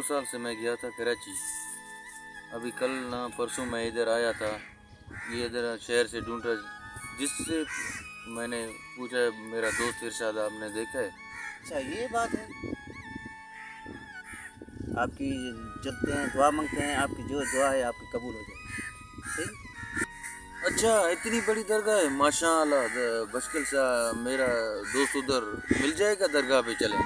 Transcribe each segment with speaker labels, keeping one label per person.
Speaker 1: साल से मैं गया था कराची। अभी कल ना परसों मैं इधर आया था। ये इधर शहर से ढूंढ रहा, जिससे मैंने पूछा, मेरा दोस्त इरशाद आपने देखा है।
Speaker 2: अच्छा ये बात है, आपकी चलते हैं दुआ मांगते हैं, आपकी जो दुआ है आपकी कबूल हो जाए। सही।
Speaker 1: अच्छा, इतनी बड़ी दरगाह है माशाअल्लाह। बशकिल सा मेरा दोस्त उधर मिल जाएगा, दरगाह पे चले।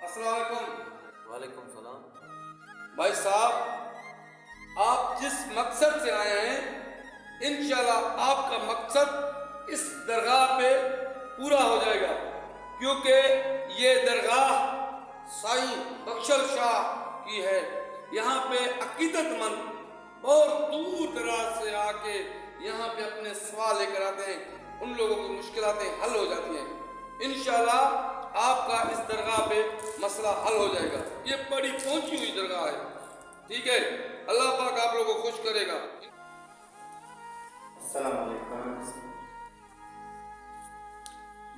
Speaker 3: अस्सलाम वालेकुम।
Speaker 1: वालेकुम सलाम।
Speaker 3: भाई साहब, आप जिस मकसद से आए हैं, इंशाल्लाह आपका मकसद इस दरगाह पे पूरा हो जाएगा, क्योंकि ये दरगाह साईं बख्शल शाह की है। यहाँ पे अकीदतमंद बहुत दूर दराज से आके यहाँ पे अपने सवाल लेकर आते हैं, उन लोगों की मुश्किलातें हल हो जाती हैं। इंशाल्लाह आपका इस दरगाह पे मसला हल हो जाएगा। ये बड़ी पहुंची हुई दरगाह है, ठीक है। अल्लाह पाक आप लोगों को खुश करेगा।
Speaker 2: अस्सलाम वालेकुम।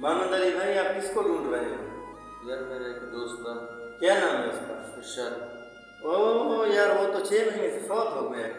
Speaker 2: मोहम्मद अली भाई, आप किसको ढूंढ रहे हो?
Speaker 1: यार मेरा एक दोस्त था,
Speaker 2: क्या नाम है उसका?
Speaker 1: इरशाद।
Speaker 2: ओह यार, वो तो 6 महीने से फौत हो गया।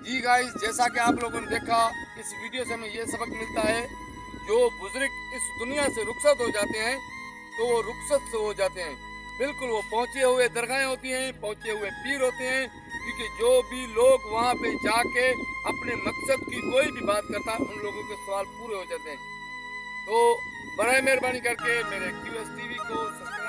Speaker 3: जी गाइस, जैसा कि आप लोगों ने देखा, इस वीडियो से हमें ये सबक मिलता है, जो बुजुर्ग इस दुनिया से रुखसत हो जाते हैं तो वो रुखसत से हो जाते हैं। बिल्कुल वो पहुंचे हुए दरगाहें होती हैं, पहुंचे हुए पीर होते हैं, क्योंकि जो भी लोग वहां पे जाके अपने मकसद की कोई भी बात करता है, उन लोगों के सवाल पूरे हो जाते हैं। तो बराए मेहरबानी करके मेरे QS TV को सब्सक्राइब